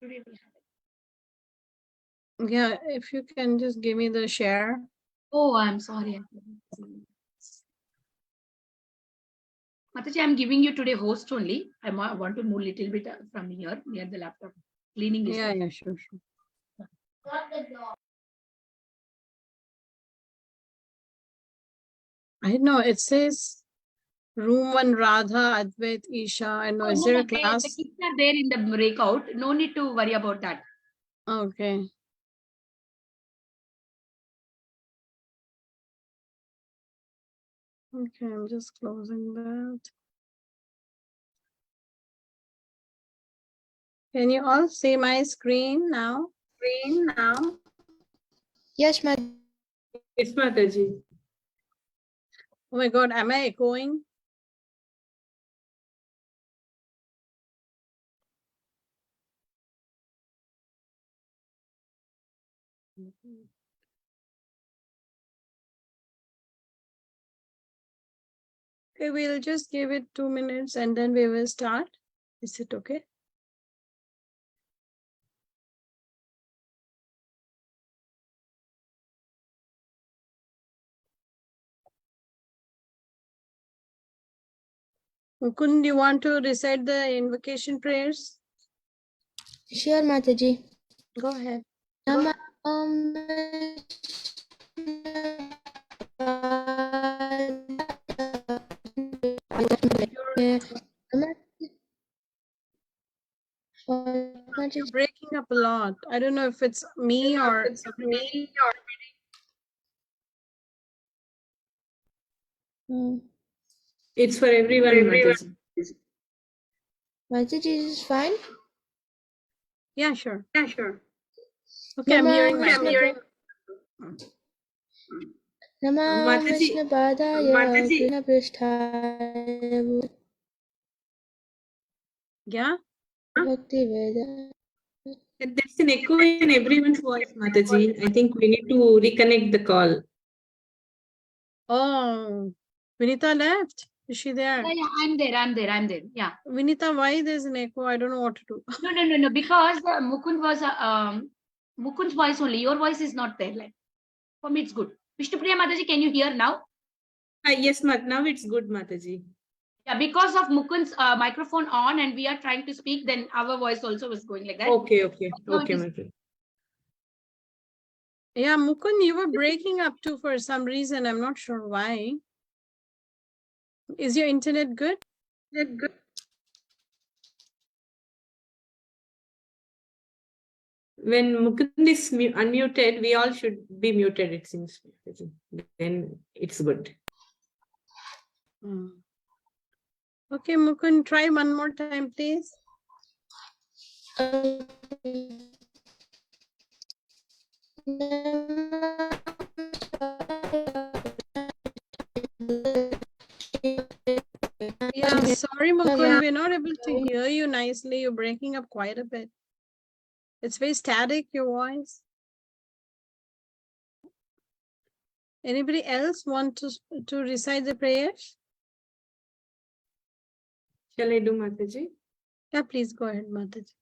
Today we have it. Yeah, if you can just give me the share. Oh, I'm sorry. Mataji, I'm giving you today host only. I want to move a little bit from here near the laptop. Cleaning is Yeah, sure. I know it says room 1 Radha, Advait, Isha. I know. Is there a class? The kids are there in the breakout. No need to worry about that. Okay. Okay, I'm just closing that. Can you all see my screen now? Yes, Mataji. Yes, Mataji. Oh my God, am I echoing? Okay, we'll just give it 2 minutes and then we will start. Is it okay? Mukund, you want to recite the invocation prayers? Sure, Mataji. Go ahead. You're breaking up a lot. I don't know if it's me or It's for everyone, Mataji. Mataji, is this fine? Yeah, sure. Okay, I'm hearing myself. Namah Mataji. Vishnu Padaya Krishna Pristhaya Yeah? Bhakti Veda. There's an echo in everyone's voice, Mataji. I think we need to reconnect the call. Oh, Vinita left. Is she there? Yeah, I'm there. Yeah. Vinita, why there's an echo? I don't know what to do. No. Because Mukund was Mukund's voice only. Your voice is not there. Like for me, it's good. Vishnupriya Mataji, can you hear now? Yes, now it's good, Mataji. Yeah, because of Mukund's microphone on and we are trying to speak, then our voice also was going like that. Okay, Now it is- Mataji. Yeah, Mukund, you were breaking up too for some reason. I'm not sure why. Is your internet good? When Mukund is unmuted, we all should be muted, it seems. Then it's good. Okay, Mukund, try one more time, please. Yeah, sorry, Mukund, we're not able to hear you nicely. You're breaking up quite a bit. It's very static, your voice. Anybody else want to recite the prayers? Shall I do, Mataji? Yeah, please go ahead, Mataji.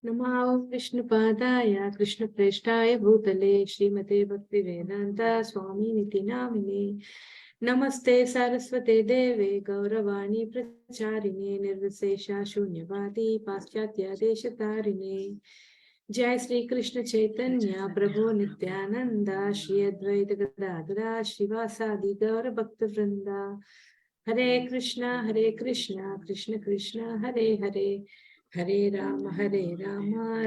Namo Vishnu Padaya Krishna Preshtaya Bhutale Srimate Bhakti Vedanta Swami Niti Namine Namaste Saraswate Deve Gauravani Pracharine Nirvisesha Shunyavati Paschatya Deshatarine Jai Sri Krishna Chaitanya Prabhu Nityananda Shri Advaita Gadadara Shivasadi Gaura Bhakta Vrinda Hare Krishna Krishna Krishna Hare Hare Hare Rama,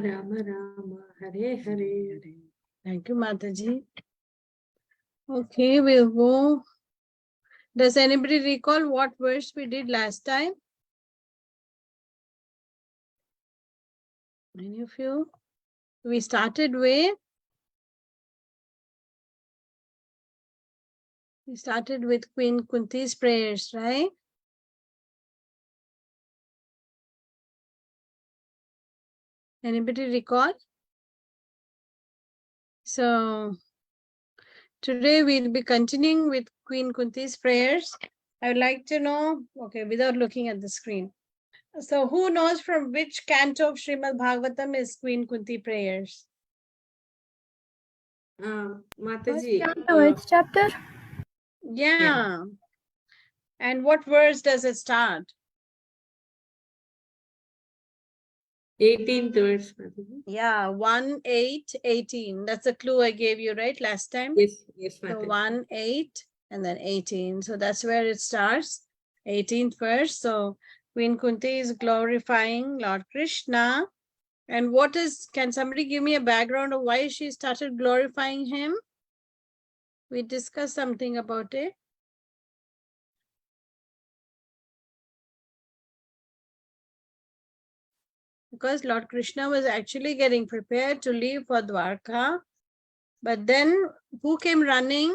Rama Rama, Hare Hare. Thank you, Mataji. Okay, we'll go. Does anybody recall what verse we did last time? Any of you? We started with Queen Kunti's prayers, right? Anybody recall? So today we'll be continuing with Queen Kunti's prayers. I would like to know, okay, without looking at the screen, So who knows from which canto of Srimad Bhagavatam is Queen Kunti prayers? Mataji. Which chapter? Yeah. And what verse does it start? 18th verse, Mataji. Yeah, 1, 8, 18. That's the clue I gave you, right? Last time? Yes, So Mataji. 1, 8, and then 18. So that's where it starts. 18th verse. So Queen Kunti is glorifying Lord Krishna. And what is, can somebody give me a background of why she started glorifying him? We discussed something about it. Because Lord Krishna was actually getting prepared to leave for Dwarka. But then who came running?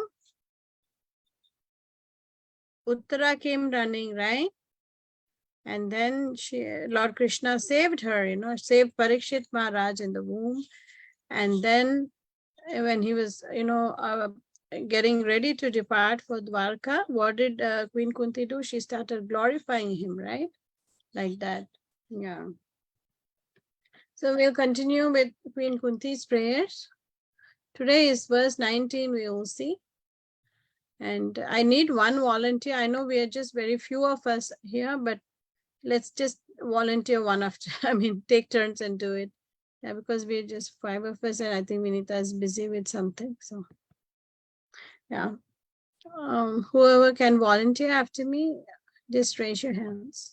Uttara came running, right? And then Lord Krishna saved her, saved Parikshit Maharaj in the womb. And then when he was, getting ready to depart for Dwarka, what did Queen Kunti do? She started glorifying him, right? Like that. Yeah. So we'll continue with Queen Kunti's prayers. Today is verse 19, we will see. And I need one volunteer. I know we are just very few of us here, but let's just volunteer one after, take turns and do it. Yeah, because we're just 5 of us and I think Vinita is busy with something. So, yeah. Whoever can volunteer after me, just raise your hands.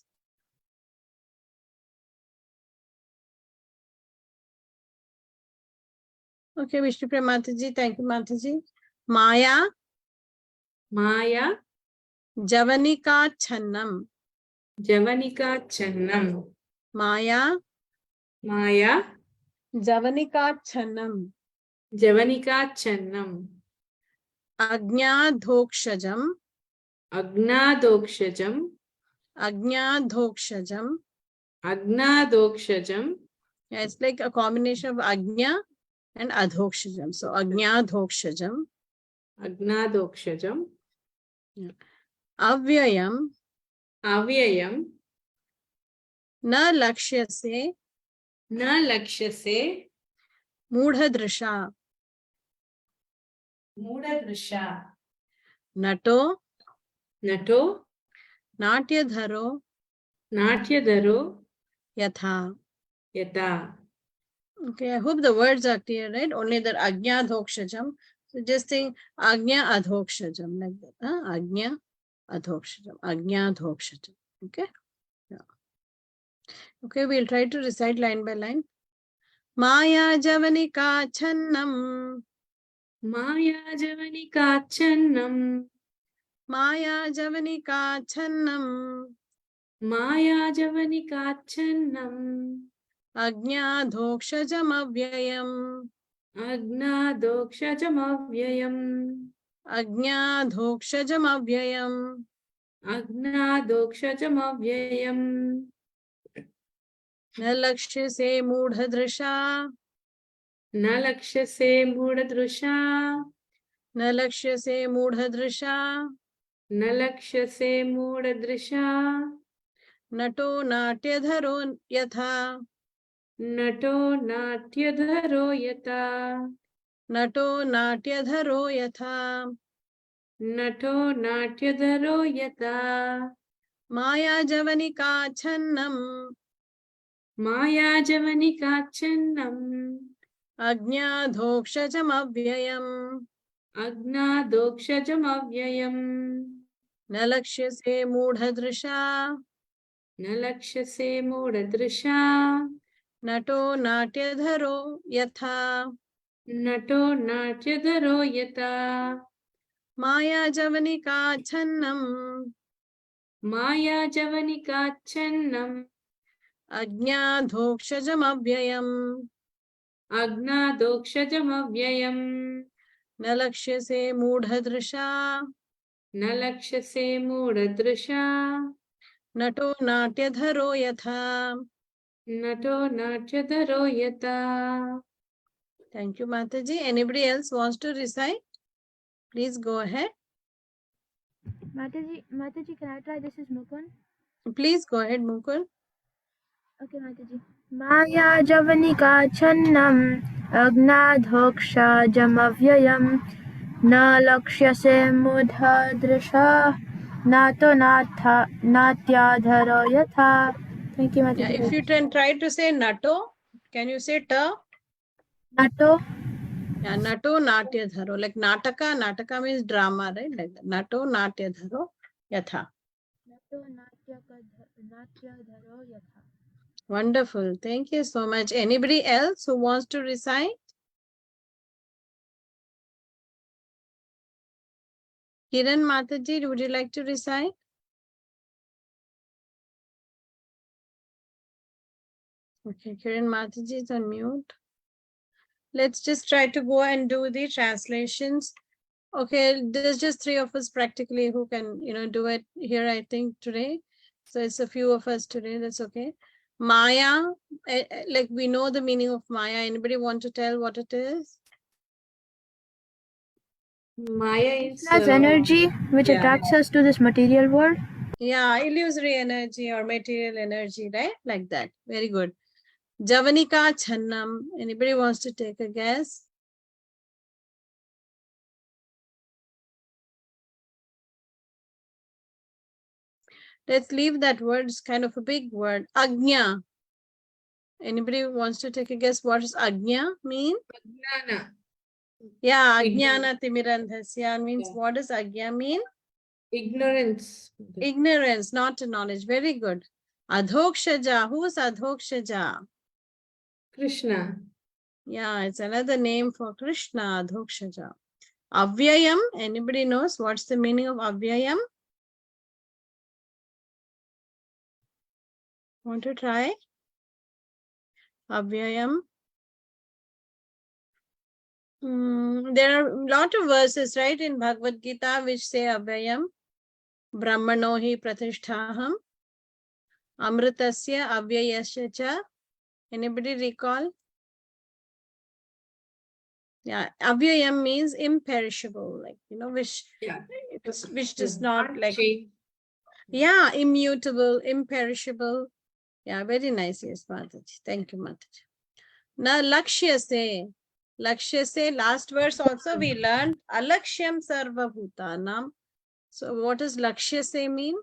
Okay, Vishnupriya Mataji, thank you, Mataji. Maya, Maya, Javanika Channam. Javanika Channam. Maya, Maya, Javanika Channam. Javanika Channam. Ajnadhokshajam. Agnadokshajam. Ajnadhokshajam. Agnadokshajam. Yeah, it's like a combination of Ajna and Adhokshajam. So Ajnadhokshajam. Agnadokshajam. Avyayam. Avyayam. Na lakshyase. Na lakshase. Mudhadrisha. Mudadrisha. Nato. Nato. Natyadharo. Natyadharo. Yatha. Yata. Okay, I hope the words are clear, right? Only that Ajna Adhokshajam. So just think Ajna Adhokshajam like that. Ajna Adhokshajam. Ajna Adhokshajam. Okay? Yeah. Okay, we'll try to recite line by line. Maya Javanika Channam. Maya Javanika Channam. Maya Javanika Channam. Maya Javanika Channam. Ajna Adhokshajam Avyayam. Agnadokshajam avyayam. Ajna Adhokshajam Avyayam. Agnadokshajam avyayam. न लक्ष्य से मूढ़ दृशा. न लक्ष्यसे मूढदृशा. न लक्ष्य से मूढ़ दृशा. न लक्ष्यसे मूढदृशा. नटो नाट्यधरो यथा. नटो नाट्यधरो यथा. नटो नाट्यधरो यथा. नटो नाट्यधरो यथा. माया जवनिका छन्नम. माया जवनिका छन्नम. अज्ञाधोक्षजम अव्ययम. अज्ञादोक्षजम अव्ययम. न लक्ष्य से मूढ़ दृशा. न लक्ष्यसे मूढदृशा. नटो नाट्यधरो यथा. नटो नाट्यधरो यथा. माया जवनिका छन्नम. माया जवनिका छन्नम. अज्ञाधोक्षजम अव्ययम. अज्ञादोक्षजम अव्ययम. न लक्ष्य से मूढ़ दृशा. न लक्ष्यसे मूढदृशा. नटो नाट्यधरो यथा. नटो नाट्यधरो यथा. Thank you, Mataji. Anybody else wants to recite? Please go ahead. Mataji, can I try? This is Mukund. Please go ahead, Mukul. Okay, Mataji. Maya Javanika Channam Agnadhoksha Jamavyayam Na Lakshyase Mudha Drisha Nato Natyadharo Yatha. Thank you, Yeah, Mataji. if you can try to say nato, can you say ta? Nato. Yeah, nato natya dharo. Like nataka, nataka means drama, right? Like that. Nato natya dharo yatha. Nato Natyadharo Yatha. Wonderful. Thank you so much. Anybody else who wants to recite? Kiran Mataji, would you like to recite? Okay, Kiran Mataji is on mute. Let's just try to go and do the translations. Okay, there's just 3 of us practically who can, do it here, I think, today. So it's a few of us today. That's okay. Maya, like we know the meaning of Maya. Anybody want to tell what it is? Maya is Krishna's energy which attracts us to this material world. Yeah, illusory energy or material energy, right? Like that. Very good. Javanika Channam. Anybody wants to take a guess? Let's leave that word. It's kind of a big word. Agnya. Anybody wants to take a guess? What does Agnya mean? Ajnana. Yeah, Ignorance. Ajnana Timirandhasya means Yeah. what does Agnya mean? Ignorance. Ignorance, not knowledge. Very good. Adhokshaja. Who's Adhokshaja? Krishna. Yeah, it's another name for Krishna, Adhokshaja. Avyayam. Anybody knows what's the meaning of Avyayam? Want to try? Avyayam. There are a lot of verses, right, in Bhagavad Gita which say Avyayam. Brahmano hi pratisthaham. Amritasya avyayasya cha. Anybody recall? Yeah, avyayam means imperishable, like, which, Yeah. which does not like, change. yeah, immutable, imperishable. Yeah, very nice. Yes, Mataji. Thank you, Mataji. Na lakshya se. Lakshya se, last verse also we learned alakshyam sarva bhutanam. So what does lakshya se mean?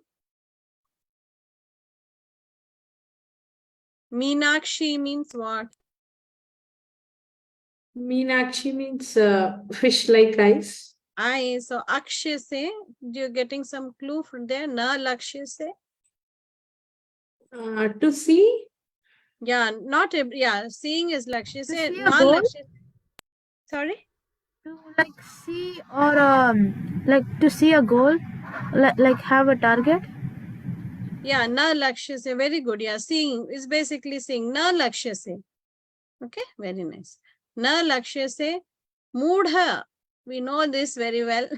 Meenakshi means what? Meenakshi means fish-like eyes. Eyes. So akshya se, you're getting some clue from there. Na lakshya se. To see. Yeah, not every, yeah, seeing is lakshya se. see a Na goal? lakshya. Sorry? To like see or like to see a goal, like have a target. Yeah, na lakshya se. Very good. Yeah, seeing is basically seeing. Na lakshya se. Okay, very nice. Na lakshya se. Moodha. We know this very well.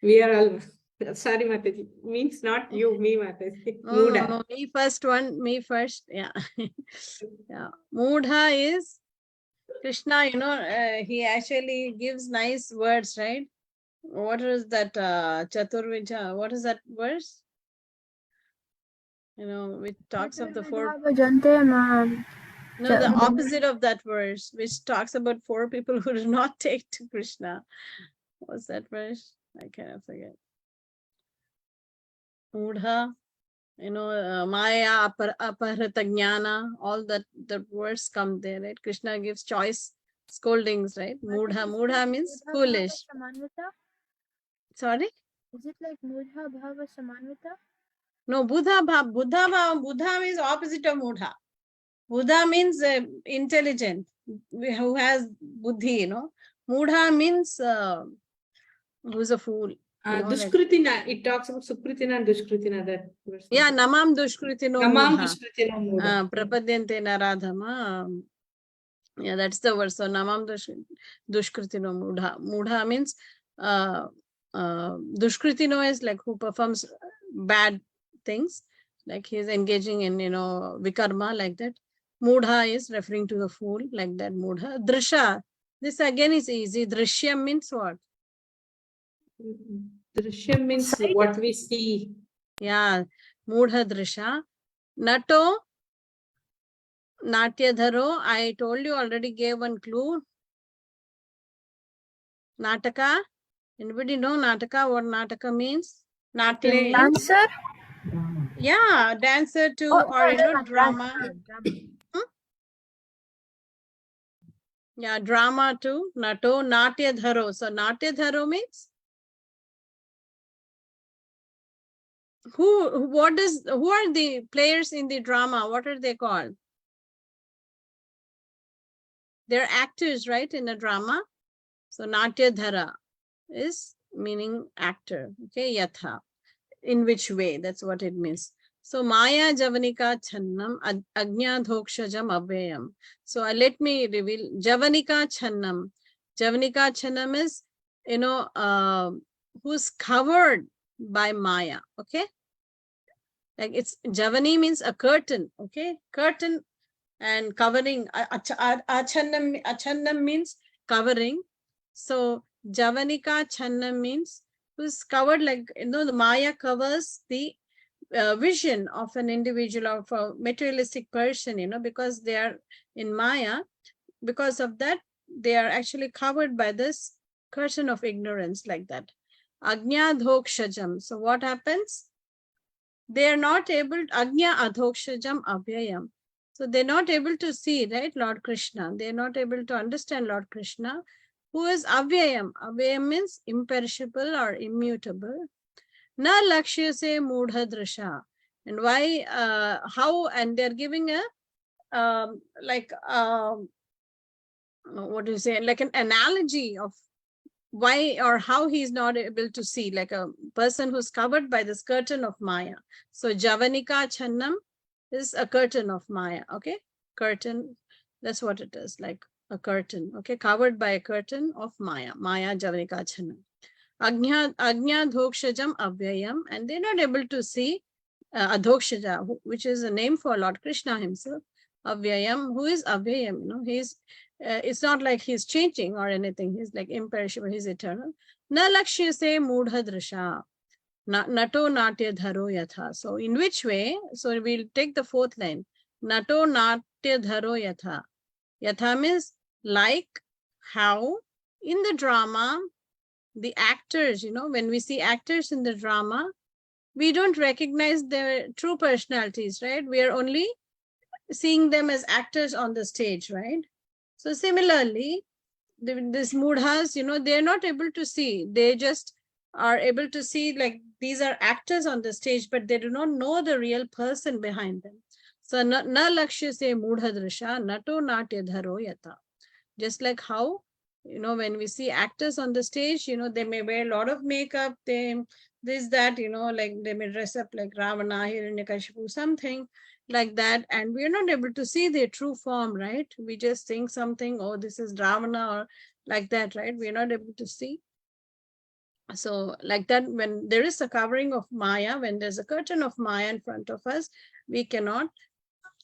We are all. Sorry, Mataji. Means not you, me, Mataji. No, me first one. Me first. Yeah. Yeah. Moodha is Krishna, he actually gives nice words, right? What is that Chaturvija? What is that verse? Which talks of the 4. No, the opposite of that verse, which talks about 4 people who do not take to Krishna. What's that verse? I cannot forget. Moodha, Maya, Aparhrita Jnana, all that the words come there, right? Krishna gives choice scoldings, right? Moodha means foolish. Sorry? Is it like Mudha Bhava Samanvita? No, Buddha means opposite of Mudha. Buddha means intelligent, who has buddhi, Mudha means who's a fool. Dushkritina. It talks about Sukritina and Dushkritina. That verse. Yeah, Namam Dushkritino Namam Mudha. Dushkritina Mudha. Prapadyante Naradhama. Yeah, that's the verse. So Namam Dushkritino Mudha. Mudha means Dushkritino is like who performs bad things, like he is engaging in vikarma, like that. Mudha is referring to the fool, like that. Mudha. Drisha, this again is easy. Drishyam means what? Drishyam means what we see. Yeah, Mudha Drisha. Nato, Natyadharo. I told you already, gave one clue. Nataka. Anybody know Nataka? What Nataka means? Natya Play. means? Dancer? Yeah, dancer too, Oh, or drama, drama. drama. Yeah, drama too. Nato, Natyadharo. So Natyadharo means who are the players in the drama? What are they called? They're actors, right, in a drama. So Natyadhara is meaning actor. Okay, Yatha. In which way? That's what it means. So Maya Javanika Channam Agnya Dhokshajam Abhyayam. So let me reveal Javanika Channam. Javanika Channam is, who's covered by Maya. Okay. Like it's Javani means a curtain. Okay. Curtain and covering. Achannam means covering. So Javanika Channam means who's covered, like, the Maya covers the vision of an individual, of a materialistic person, because they are in Maya. Because of that, they are actually covered by this curtain of ignorance, like that. Agnya dhokshajam. So what happens? They are not able, Agnya adhokshajam abhyayam. So they're not able to see, right, Lord Krishna. They're not able to understand Lord Krishna, who is avyayam. Avyayam means imperishable or immutable. Na lakshya se mudha drisha. And why, how, and they're giving a, what do you say, like an analogy of why or how he's not able to see, like a person who's covered by this curtain of Maya. So Javanika Channam is a curtain of Maya, okay? Curtain, that's what it is, like a curtain, okay? Covered by a curtain of Maya. Maya Javanika Channam. Agnya dhokshajam avyayam, and they're not able to see adhokshaja, which is a name for Lord Krishna himself. Avyayam, who is avyayam, he's it's not like he's changing or anything. He's like imperishable, he's eternal. Na lakshya se mudha drisha, nato natya dharo yatha. So in which way? So we'll take the fourth line. Nato natya dharo yatha. Yatha means like, how in the drama the actors, when we see actors in the drama, we don't recognize their true personalities, right? We are only seeing them as actors on the stage, right? So similarly, these mudhas, they're not able to see. They just are able to see, like, these are actors on the stage, but they do not know the real person behind them. So na lakshya se mudha drisha, nato natya dharo yata. Just like how, when we see actors on the stage, they may wear a lot of makeup, this, that, like they may dress up like Ravana, Hiranyakashipu, something like that, and we're not able to see their true form, right? We just think something, oh, this is Ravana, or like that, right? We're not able to see. So like that, when there is a covering of Maya, when there's a curtain of Maya in front of us, we cannot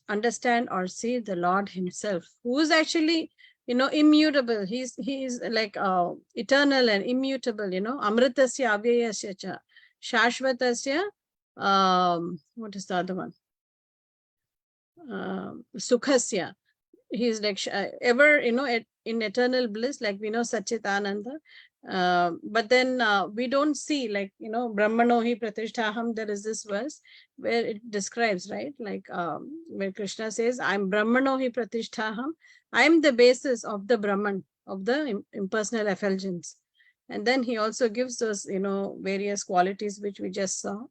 understand or see the Lord himself, who is actually, immutable. He's like eternal and immutable, amritasya avyayasya cha shashvatasya, what is the other one? Sukhasya. He's like ever, in eternal bliss, like we know Satchitananda. But then we don't see, like, Brahmano hi pratishtaham. There is this verse where it describes, right, like where Krishna says, I'm Brahmano hi pratishtaham. I'm the basis of the Brahman, of the impersonal effulgence. And then he also gives us, various qualities which we just saw,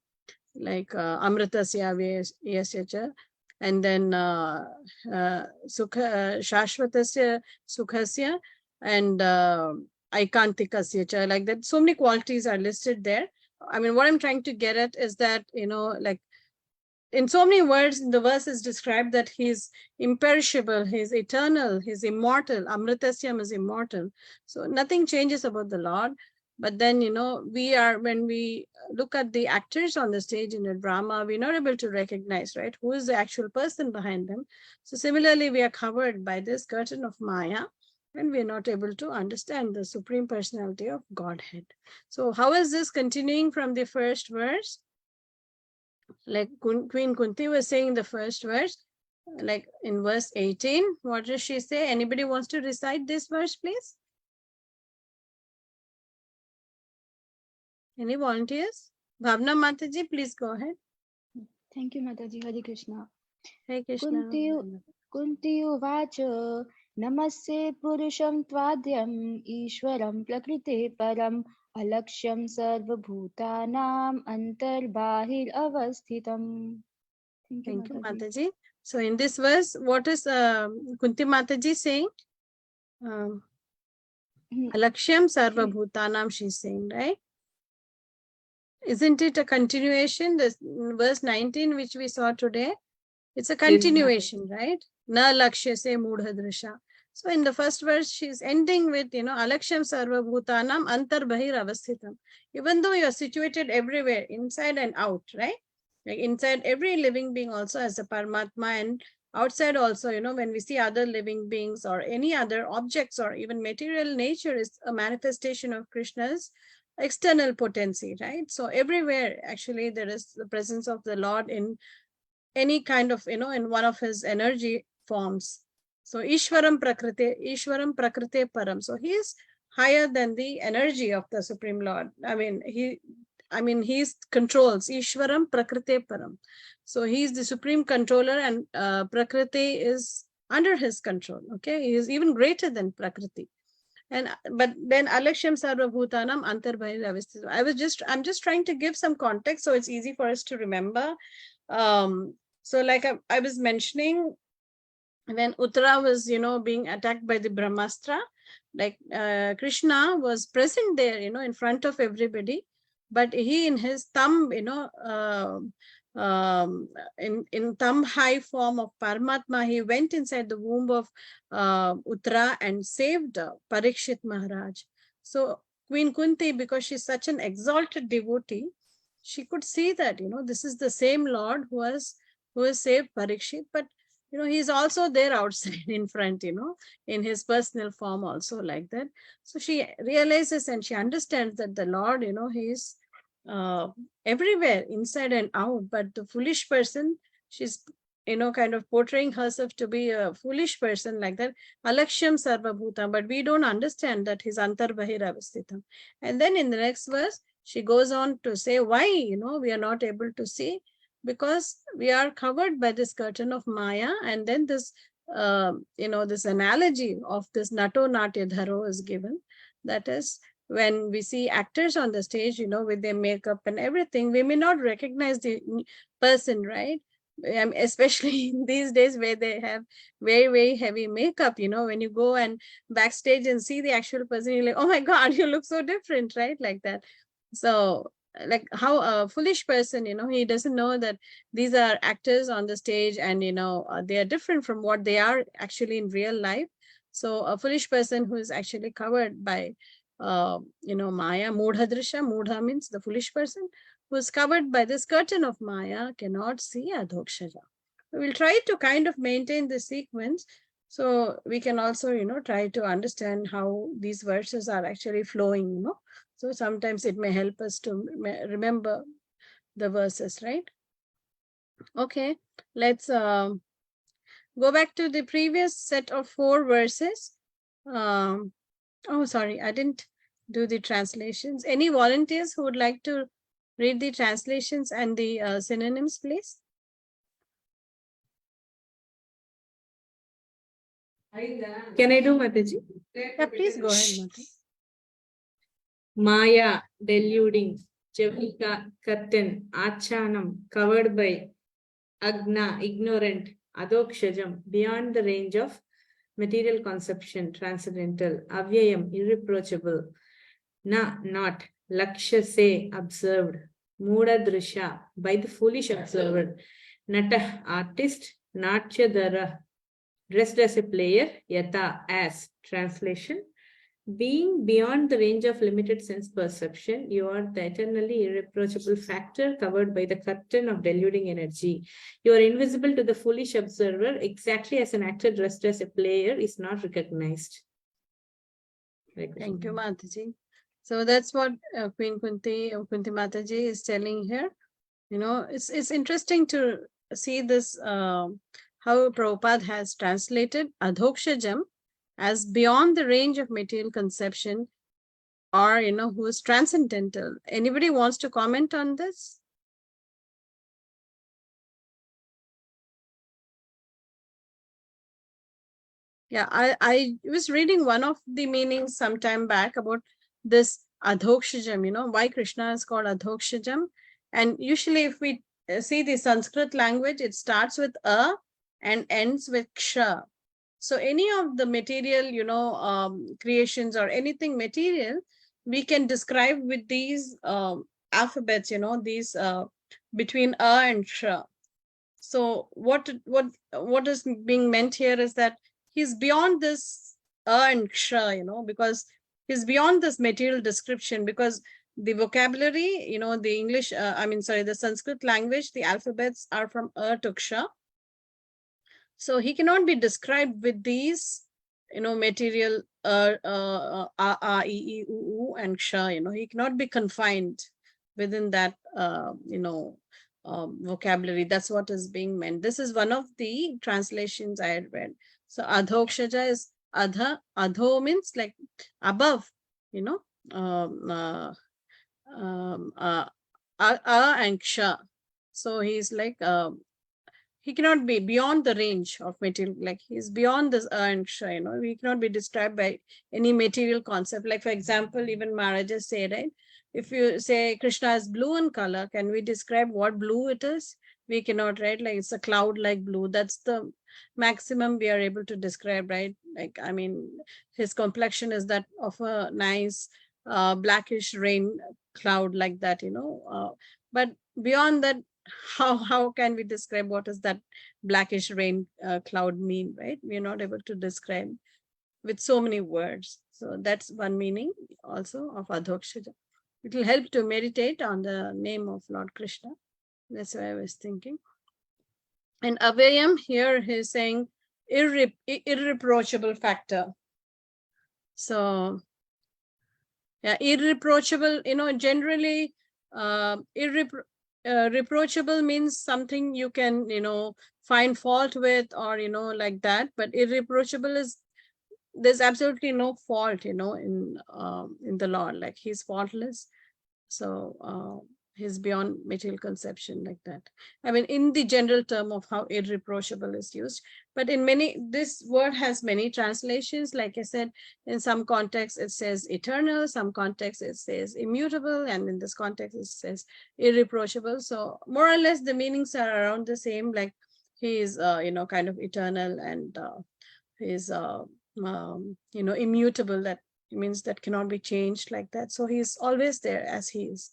like amritasya yasya, and then shashvatasya sukhasya, and aikantikasya, like that. So many qualities are listed there. I mean, what I'm trying to get at is that, like, in so many words, the verse is described that he's imperishable, he's eternal, he's immortal. Amritasyam is immortal. So nothing changes about the Lord. But then, when we look at the actors on the stage in a drama, we're not able to recognize, right, who is the actual person behind them. So similarly, we are covered by this curtain of Maya, and we're not able to understand the Supreme Personality of Godhead. So how is this continuing from the first verse? Like Queen Kunti was saying in the first verse, like in verse 18, what does she say? Anybody wants to recite this verse, please? Any volunteers? Bhavna Mataji, please go ahead. Thank you, Mataji. Hare Krishna. Hare Krishna. Kunti uvacha namaste purusham tvadyam ishwaram prakrite param alaksham sarvabhutanam antarbahir avasthitam. Thank you, Mataji. So in this verse, what is Kunti Mataji saying? Alakshyam sarva bhutanam, she's saying, right? Isn't it a continuation? This verse 19, which we saw today, it's a continuation, right? Na lakshya se mudha. So in the first verse, she's ending with, Alakshyam sarva bhutanam antarbahir avasthitam. Even though you're situated everywhere, inside and out, right? Like inside every living being also as a Paramatma, and outside also, when we see other living beings or any other objects or even material nature is a manifestation of Krishna's external potency, right? So everywhere, actually, there is the presence of the Lord in any kind of, in one of his energy forms. So Ishwaram Prakrite Param. So he is higher than the energy of the Supreme Lord. He controls Ishwaram Prakrite Param. So he is the supreme controller, and Prakriti is under his control. Okay, he is even greater than Prakriti. But then Alaksham Sarva Bhutanam Antarbahir Avasthitam. I'm just trying to give some context so it's easy for us to remember. So like I was mentioning, when Uttara was, being attacked by the Brahmastra, like Krishna was present there, in front of everybody, but he in his thumb, in thumb high form of Paramatma, he went inside the womb of Uttara and saved Parikshit Maharaj. So Queen Kunti, because she's such an exalted devotee, she could see that, this is the same Lord who has saved Parikshit, but he's also there outside in front, in his personal form also, like that. So she realizes and she understands that the Lord, he's everywhere, inside and out. But the foolish person, she's, kind of portraying herself to be a foolish person, like that. Alakshyam sarvabhutam, but we don't understand that he's antarbahir avasthitam. And then in the next verse, she goes on to say why, we are not able to see, because we are covered by this curtain of Maya. And then this, this analogy of this Nato Natya Dharo is given. That is, when we see actors on the stage, with their makeup and everything, we may not recognize the person, right? Especially in these days where they have very, very heavy makeup, when you go and backstage and see the actual person, you're like, oh my God, you look so different, right? Like that. So like how a foolish person, he doesn't know that these are actors on the stage, and they are different from what they are actually in real life. So a foolish person who is actually covered by Maya, Mudha means the foolish person who is covered by this curtain of Maya cannot see Adhokshaja. We'll try to kind of maintain the sequence, so we can also try to understand how these verses are actually flowing. So sometimes it may help us to remember the verses, right? Okay, let's go back to the previous set of 4 verses. Oh, sorry, I didn't do the translations. Any volunteers who would like to read the translations and the synonyms, please? Can I do, Mataji? Yeah, please go ahead, Mataji. Maya, deluding. Javika, curtain. Achanam, covered by. Agna, ignorant. Adokshajam, beyond the range of material conception, transcendental. Avyayam, irreproachable. Na, not. Lakshya, say, observed. Muda drisha, by the foolish observer. Nata, artist. Natya dara, dressed as a player. Yata, as. Translation. Being beyond the range of limited sense perception, you are the eternally irreproachable factor covered by the curtain of deluding energy. You are invisible to the foolish observer, exactly as an actor dressed as a player is not recognized. Thank you, Mataji. So that's what Queen Kunti Mataji is telling here. You know, it's interesting to see this, how Prabhupada has translated adhokshajam as beyond the range of material conception, or, you know, who is transcendental. Anybody wants to comment on this? Yeah, I was reading one of the meanings some time back about this adhokshajam, you know, why Krishna is called adhokshajam. And usually if we see the Sanskrit language, it starts with a and ends with ksha. So any of the material, you know, creations or anything material, we can describe with these alphabets, you know, these between a and ksha. So what is being meant here is that he's beyond this and ksha, you know, because he's beyond this material description, because the vocabulary, you know, the English, the Sanskrit language, the alphabets are from to ksha. So he cannot be described with these, you know, material a, e, u, and ksha, you know, he cannot be confined within that, you know, vocabulary. That's what is being meant. This is one of the translations I had read. So adhokshaja is adho means like above, you know, and ksha. So he's like, he cannot be beyond the range of material, like he's beyond this and ksha, you know, he cannot be described by any material concept. Like, for example, even Maharajas say, right, if you say Krishna is blue in color, can we describe what blue it is? We cannot, right? Like it's a cloud like blue. That's the maximum we are able to describe, right? Like, I mean, his complexion is that of a nice blackish rain cloud like that, you know. But beyond that, how can we describe what is that blackish rain cloud mean, right? We're not able to describe with so many words. So that's one meaning also of adhokshaja. It will help to meditate on the name of Lord Krishna. That's what I was thinking. And avayam here he's saying irreproachable factor. So yeah, irreproachable, you know, generally reproachable means something you can, you know, find fault with, or, you know, like that. But irreproachable is there's absolutely no fault, you know, in the Lord, like he's faultless. So he's beyond material conception, like that. I mean, in the general term of how irreproachable is used, but in many, this word has many translations. Like I said, in some contexts it says eternal, some contexts it says immutable, and in this context it says irreproachable. So more or less the meanings are around the same, like he is, you know, kind of eternal, and he is, you know, immutable. That means that cannot be changed, like that. So he's always there as he is.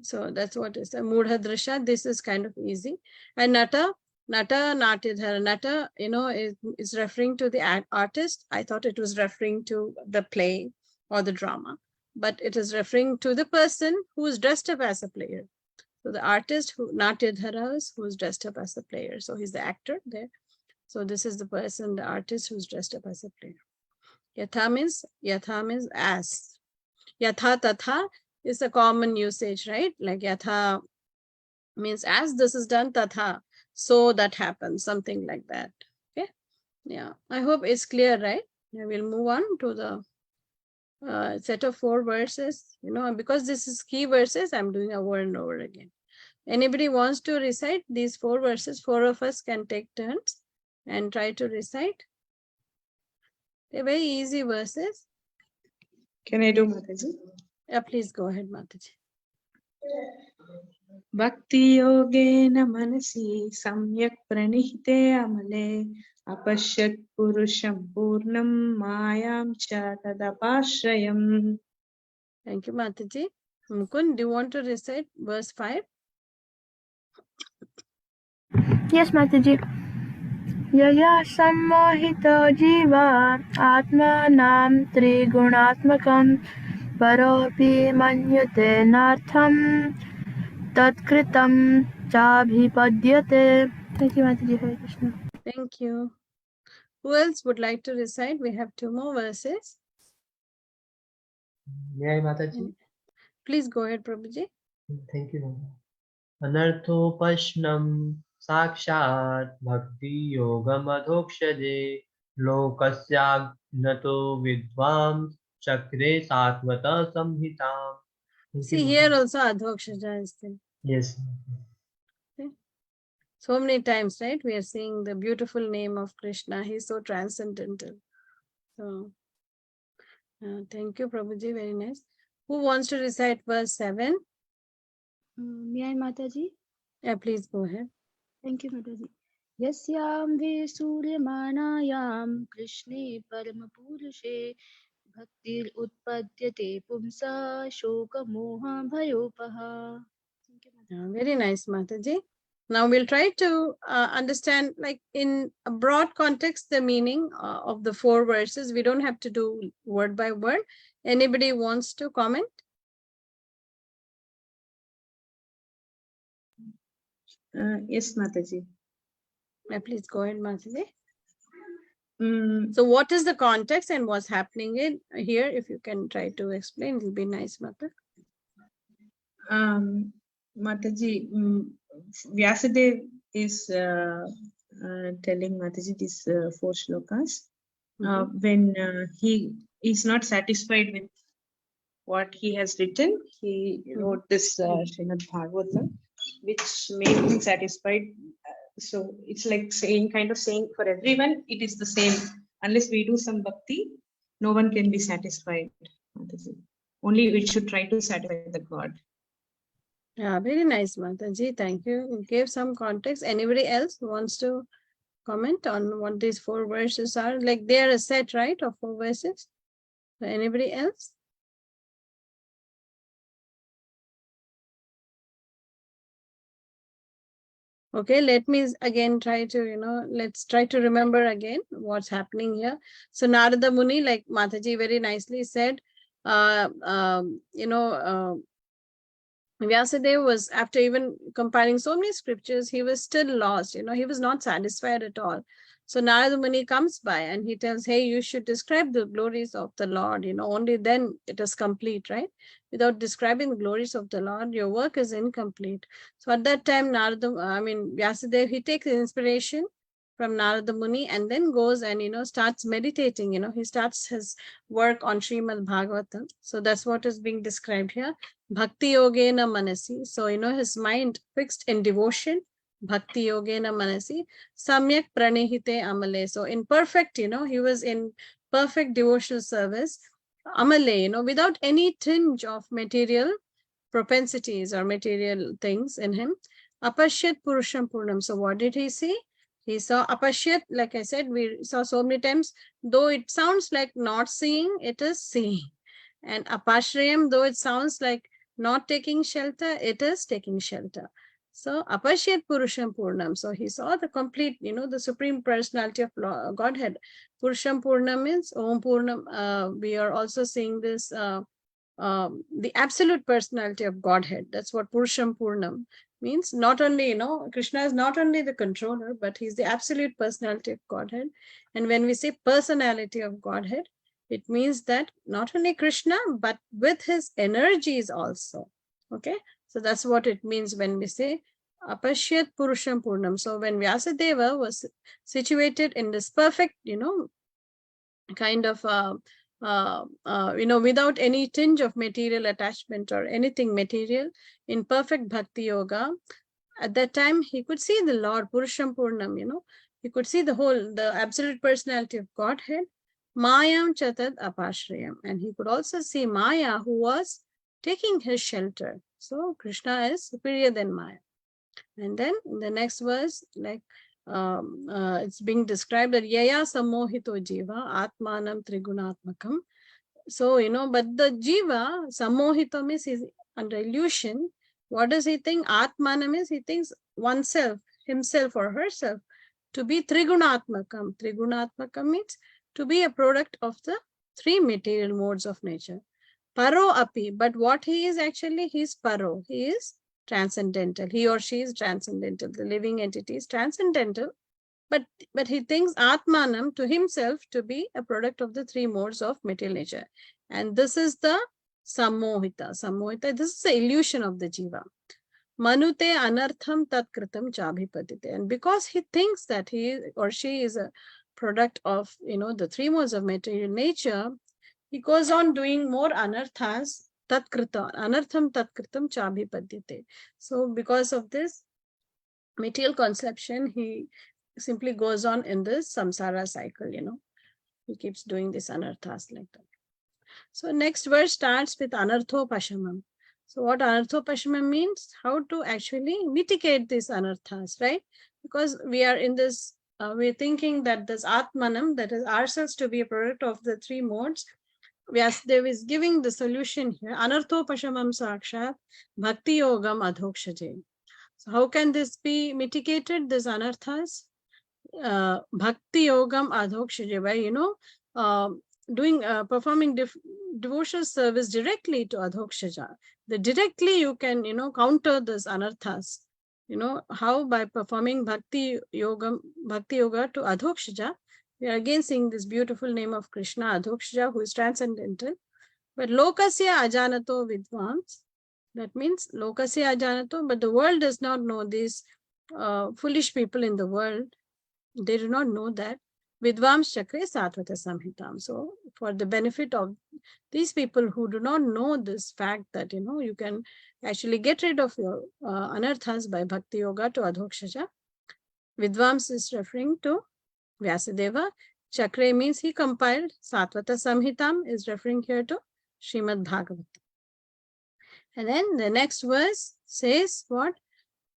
So that's what is the Mudha Drisha. This is kind of easy. And Nata Natidhara. Nata, you know, is referring to the artist. I thought it was referring to the play or the drama, but it is referring to the person who is dressed up as a player. So the artist who Natidhara is who is dressed up as a player. So he's the actor there. So this is the person, the artist who's dressed up as a player. Yatha means as. Yatha tatha is a common usage, right? Like yatha means as this is done, tatha, so that happens, something like that. Okay. Yeah, I hope it's clear, right? Yeah, we'll move on to the set of 4 verses, you know, because this is key verses, I'm doing over and over again. Anybody wants to recite these 4 verses? 4 of us can take turns and try to recite. They're very easy verses. Can I do, Mataji? Yeah, please go ahead, Mataji. Bhakti yogena manasi samyak pranihite amale apashyat purusham purnam mayam cha tadapashrayam. Thank you, Mataji. Mukund, do you want to recite verse 5? Yes, Mataji. Yaya sammohito jiva atmanam triguణాత్మకం paropi manyate nartham tatkritam chabhipadyate. Thank you, Mataji. Hare Krishna. Thank you. Who else would like to recite? We have 2 more verses. May I, Mataji? Please go ahead, Prabhuji. Thank you, Mama. अनर्थोपश्नं साक्षात् भक्तियोगमधोक्षजे लोकस्याज्ञतो विद्वांस चक्रे Satvata संहिताम्. Thank you, See, here Mother. also Adhokshaja is there. Yes. So many times, right? We are seeing the beautiful name of Krishna. He's so transcendental. So, thank you, Prabhuji. Very nice. Who wants to recite verse 7? May I, Mataji? Yeah, please go ahead. Thank you, Mataji. Yasyam ve suryamanayam Krishne paramapurushe bhaktir utpadyate pumsa shoka moha bhayopaha. Thank you, Mataji. Very nice, Mataji. Now we'll try to understand, like in a broad context, the meaning of the 4 verses. We don't have to do word by word. Anybody wants to comment? Yes, Mataji. Yeah, please go ahead, Mataji. So what is the context and what's happening in here? If you can try to explain, it'll be nice, Mata. Mataji, Vyasadeva is telling Mataji these 4 shlokas. When he is not satisfied with what he has written, he wrote this Srimad Bhagavatam, which made him satisfied. So it's like saying, kind of saying, for everyone, it is the same. Unless we do some bhakti, no one can be satisfied. Mataji. Only we should try to satisfy the God. Yeah, very nice, Mataji. Thank you. You gave some context. Anybody else wants to comment on what these 4 verses are? Like they are a set, right, of 4 verses? So anybody else? Okay, let me again try to, let's try to remember again what's happening here. So Narada Muni, like Mataji very nicely said, Vyasadeva was, after even compiling so many scriptures, he was still lost. He was not satisfied at all. So Narada Muni comes by and he tells, hey, you should describe the glories of the Lord. Only then it is complete, right? Without describing the glories of the Lord, your work is incomplete. So at that time, Vyasadeva, he takes inspiration from Narada Muni and then goes and, starts meditating. He starts his work on Srimad Bhagavatam. So that's what is being described here. Bhakti Yogena Manasi. So, his mind fixed in devotion. Bhakti Yogena Manasi. Samyak Pranihite Amale. So, in perfect, he was in perfect devotional service. Amale, without any tinge of material propensities or material things in him. Apashyat Purusham Purnam. So, what did he see? He saw Apashyat, like I said, we saw so many times, though it sounds like not seeing, it is seeing. And Apashrayam, though it sounds like not taking shelter, it is taking shelter. So Apashyat Purusham Purnam. So he saw the complete, the supreme personality of Godhead. Purusham Purnam means Om Purnam. We are also seeing this, the absolute personality of Godhead. That's what Purusham Purnam means. Not only, Krishna is not only the controller, but he's the absolute personality of Godhead. And when we say personality of Godhead, it means that not only Krishna, but with his energies also. Okay. So that's what it means when we say Apashyat Purusham Purnam. So when Vyasadeva was situated in this perfect, kind of, without any tinge of material attachment or anything material, in perfect bhakti yoga, at that time he could see the Lord, Purusham Purnam, he could see the absolute personality of Godhead. Mayam Chatad Apashrayam. And he could also see Maya, who was taking his shelter. So Krishna is superior than Maya. And then in the next verse, like it's being described that Yaya Samohito Jiva Atmanam Trigunatmakam. So, but the Jiva, Samohito means he's under illusion. What does he think? Atmanam is he thinks oneself, himself or herself, to be Trigunatmakam. Trigunatmakam means to be a product of the 3 material modes of nature. Paro api, but what he is actually, he's paro. He is transcendental. He or she is transcendental. The living entity is transcendental. But he thinks Atmanam to himself to be a product of the 3 modes of material nature. And this is the Samohita. Samohita, this is the illusion of the Jiva. Manute anartham tat kritam chabhipadite. And because he thinks that he or she is a product of, the three modes of material nature, he goes on doing more anarthas, anartham tatkritam chabhipadyate. So because of this material conception, he simply goes on in this samsara cycle, He keeps doing this anarthas like that. So next verse starts with anarthopashamam. So what anarthopashamam means? How to actually mitigate these anarthas, right? Because we are in this, we're thinking that this atmanam, that is ourselves to be a product of the three modes. Vyasadeva is giving the solution here. Anarthopashamam sakshat bhakti yogam adhokshaje. So how can this be mitigated, this anarthas? Bhakti yogam adhokshaje, by, doing, performing devotional service directly to adhokshaja. Directly you can, counter this anarthas. How? By performing bhakti yoga to adhokshaja. We are again seeing this beautiful name of Krishna, Adhokshaja, who is transcendental. But lokasya ajanato vidvans, that means lokasya ajanato, but the world does not know these foolish people in the world. They do not know that. Vidvams chakre satvata samhitam. So for the benefit of these people who do not know this fact that, you can actually get rid of your anarthas by bhakti yoga to adhokshaja. Vidvams is referring to Vyasadeva. Chakre means he compiled. Satvata Samhitam is referring here to Srimad Bhagavatam. And then the next verse says what?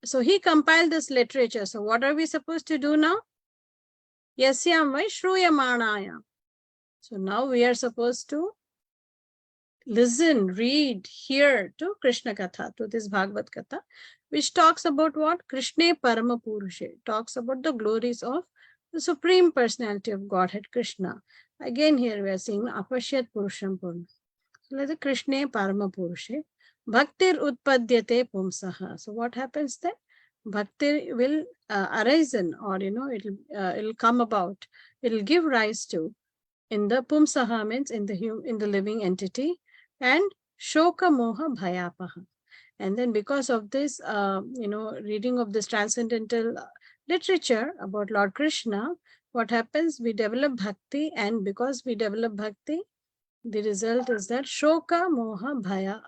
So he compiled this literature. So what are we supposed to do now? Yasyam vai shruyamanaya. So now we are supposed to listen, read, hear to Krishna Katha, to this Bhagavad Katha, which talks about what? Krishna Parama Purushe, talks about the glories of the Supreme Personality of Godhead, Krishna. Again, here we are seeing Apashyat Purusham Purna. So let the Krishna Parama Purushe. Bhaktir Utpadyate Pumsaha. So what happens then? Bhakti will arise in, or it'll come about. It'll give rise to, in the Pumsaha means in the living entity, and Shoka Moha Bhayapaha. And then because of this, reading of this transcendental literature about Lord Krishna, what happens? We develop bhakti, and because we develop bhakti, the result is that Shoka Moha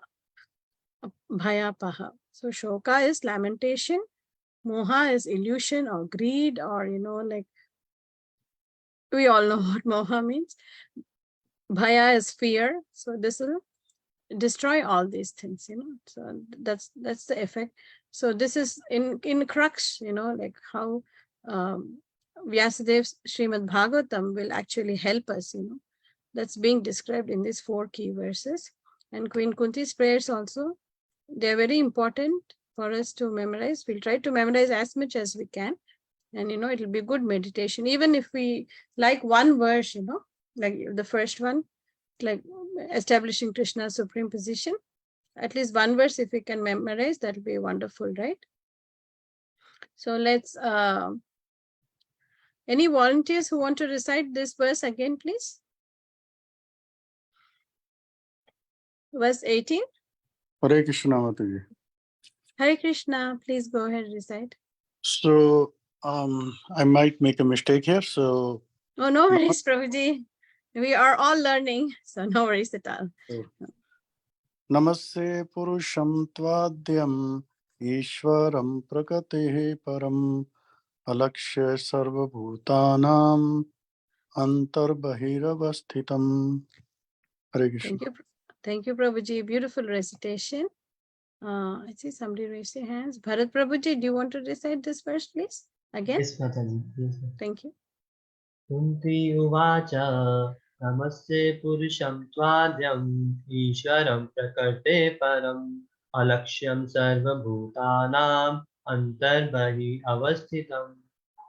Bhayapaha. So Shoka is lamentation, Moha is illusion or greed, or like we all know what Moha means. Bhaya is fear. So this will destroy all these things, So that's the effect. So this is in crux, like how Vyasadev's Srimad Bhagavatam will actually help us, That's being described in these 4 key verses. And Queen Kunti's prayers also, they're very important for us to memorize. We'll try to memorize as much as we can. And, it'll be good meditation. Even if we like one verse, like the first one, like establishing Krishna's supreme position, at least one verse, if we can memorize, that will be wonderful, right? So let's, any volunteers who want to recite this verse again, please? Verse 18. Hare Krishna Mataji. Hare Krishna, please go ahead and recite. So I might make a mistake here. So Oh, no worries, Prabhuji. We are all learning, so no worries at all. Namaste Purusham Tvadyam Ishwaram Prakatihi Param Alakshya Sarva Bhutanam Antarbahiravastitam. Hare Krishna. Thank you, Prabhuji. Beautiful recitation. I see somebody raised their hands. Bharat Prabhuji, do you want to recite this verse, please? Again? Yes, Mataji. Yes, ma'am. Thank you. Kunti uvacha namaste purusham tvadyam Ishwaram prakarte param alaksyam sarva bhutanam antarbhahi avasthitam.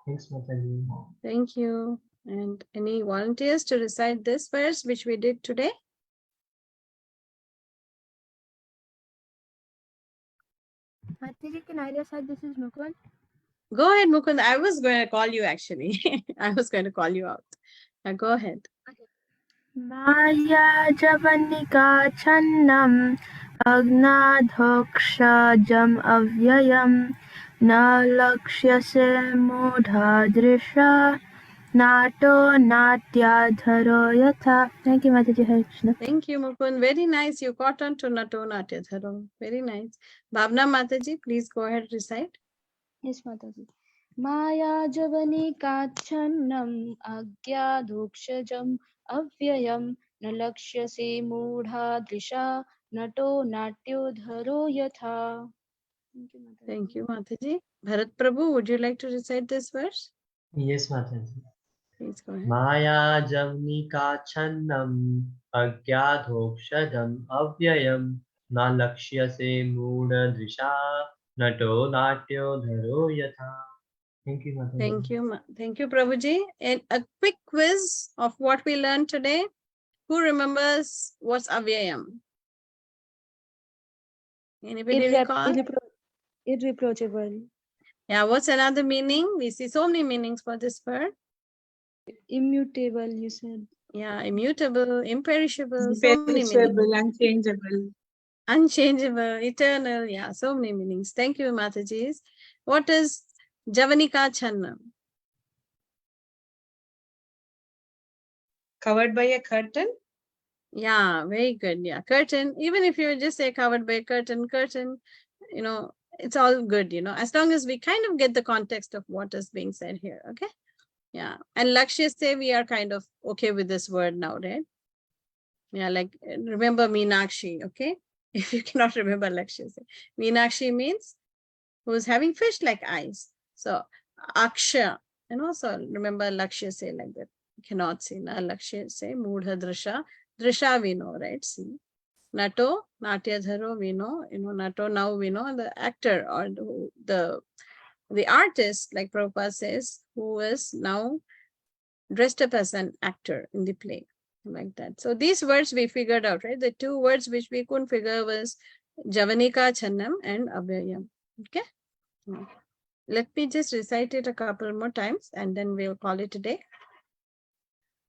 Thanks, Mataji. Thank you. And any volunteers to recite this verse, which we did today? Mataji, can I recite? This is Mukund. Go ahead, Mukund. I was going to call you, actually. I was going to call you out. Now go ahead. Maya javanika channam अज्ञाधोक्षजम् अव्ययम् न लक्ष्यसे मूढदृशा NATO नाट्याधरो यथा. Thank you, Mataji. Hare Krishna. Thank you, Mukund. Very nice. You caught on to Nato Natya Dharo. Very nice. Bhavna Mataji, please go ahead, recite. Yes, Mataji. Maya Javanikachannam Agyadhokshajam Avyayam Nalakshyase Mudha Drisha Nato Natyodharo Yatha. Thank you, Mataji. Thank you, Mataji. Bharat Prabhu, would you like to recite this verse? Yes, Mataji. Please go ahead. Maya Javnika Channam Agyadhokshadam Avyayam Na Lakshyase Mudha Drisha Nato Natyo Dharo Yatha. Thank you, Mataji. Thank you. Thank you, Prabhuji. And a quick quiz of what we learned today. Who remembers what's avyayam? Anybody recall? Irreproachable. Yeah, what's another meaning? We see so many meanings for this word. Immutable, you said. Yeah, immutable, imperishable, so many meanings. Imperishable, unchangeable. Unchangeable, eternal, yeah, so many meanings. Thank you, Matajis. What is Javanika Channam? Covered by a curtain. Yeah, very good. Yeah, curtain. Even if you just say covered by a curtain, you know, it's all good, you know, as long as we kind of get the context of what is being said here. Okay. Yeah. And Lakshya say we are kind of okay with this word now, right? Yeah, like remember Meenakshi, okay? If you cannot remember Lakshya say. Meenakshi means who is having fish-like eyes. So Aksha, you know, so remember Lakshya say like that. You cannot see, na Lakshya say, Mudha Drisha. Drisha we know, right? See. Nato, Natyadharo we know, you know, Nato now we know the actor or the artist, like Prabhupada says, who is now dressed up as an actor in the play, like that. So these words we figured out, right? The two words which we couldn't figure was Javanika Channam and Abhyayam. Okay. Let me just recite it a couple more times and then we'll call it a day.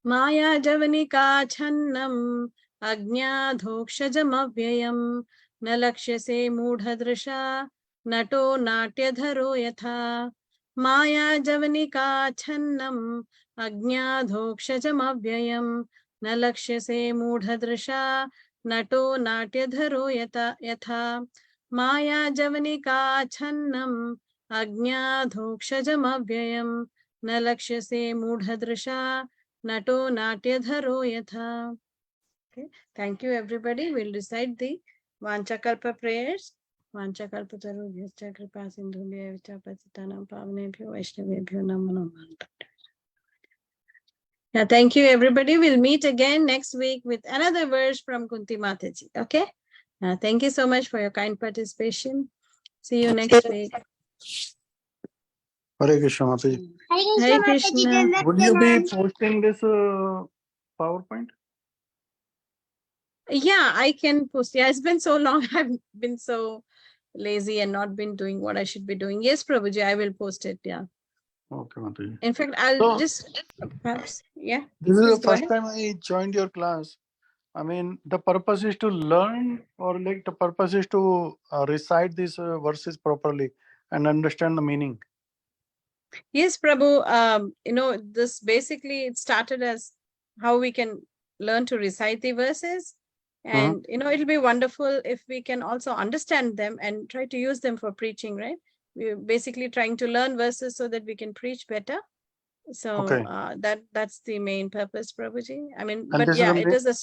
Maya Javanika Channam Ajnadhokshajam Avyayam Nalakshase Mudhadrisha Nato Natyadharo Yatha. Maya Javanika Channam Ajnadhokshajam Avyayam Nalakshase Mudhadrisha Nato Natyadharo Yatha. Maya Javanika Channam Ajnadhokshajam Avyayam Nalakshase Mudhadrisha Nato Natyadharo Yatha. Okay. Thank you, everybody. We'll recite the Vanchakalpa prayers. Vanchakalpataru Vyascha Kripa Sindhubhya Vichapatitanam Pavanebhyo Vaishnavebhyo Namo Namaha. Yeah, thank you, everybody. We'll meet again next week with another verse from Kunti Mataji. Okay. Thank you so much for your kind participation. See you next week. Hare Krishna, Mataji. Hare Krishna. Would you be posting this PowerPoint? Yeah, I can post. Yeah, it's been so long. I've been so lazy and not been doing what I should be doing. Yes, Prabhuji, I will post it. Yeah. Okay, Mataji. In fact, I'll So, just perhaps, yeah. This is Please the go first ahead. time I joined your class. I mean, the purpose is to learn, or like the purpose is to recite these verses properly and understand the meaning. Yes, Prabhu. You know, this basically it started as how we can learn to recite the verses. And, you know, it'll be wonderful if we can also understand them and try to use them for preaching, right? We're basically trying to learn verses so that we can preach better. So Okay. that's the main purpose, Prabhuji. I mean, And but this yeah, is it is a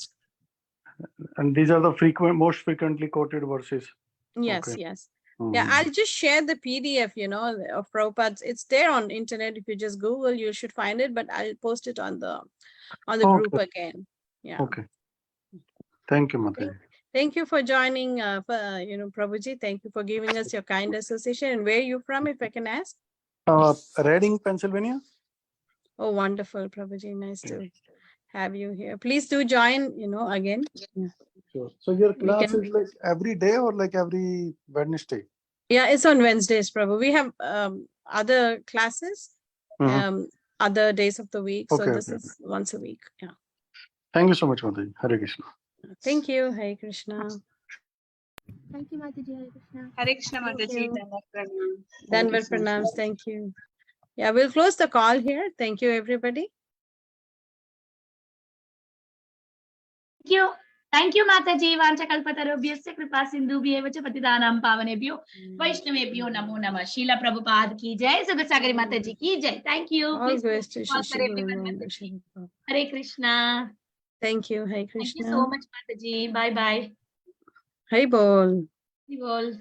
and these are the most frequently quoted verses. yes, Okay. yes. Yeah, I'll just share the PDF, you know, of Prabhupada's. It's there on internet. If you just Google, you should find it, but I'll post it on the group again. Yeah. Okay. Thank you, Mataji. Thank you for joining, you know, Prabhuji. Thank you for giving us your kind association. And where are you from, if I can ask? Reading, Pennsylvania. Oh, wonderful, Prabhuji. Nice to have you here. Please do join, you know, again. Yeah. Sure. So your class is like every day or like every Wednesday? Yeah, it's on Wednesdays, Prabhu. We have other classes, other days of the week. So this is once a week. Yeah. Thank you so much, Mataji. Hare Krishna. Thank you. Hare Krishna. Thank you, Mataji. Hare Krishna. Hare Krishna Thank Mataji. you. Dandavat pranam. Danvat pranams. Thank you. Yeah, we'll close the call here. Thank you, everybody. Thank you, Mataji. Vanchakalpatarubhyasya kripa sindhubhyev cha patidanam pavanebhyo Vaishnavebhyo namo namah. Srila Prabhupada ki jai. Sukha Sagari Mataji ki jai. Thank you. All Please goes to call for everyone, Shishiguru. Mataji. Hare Krishna. Thank you. Hare Thank you Krishna. so much, Mataji. Bye bye. Hari Bol. Hari Bol.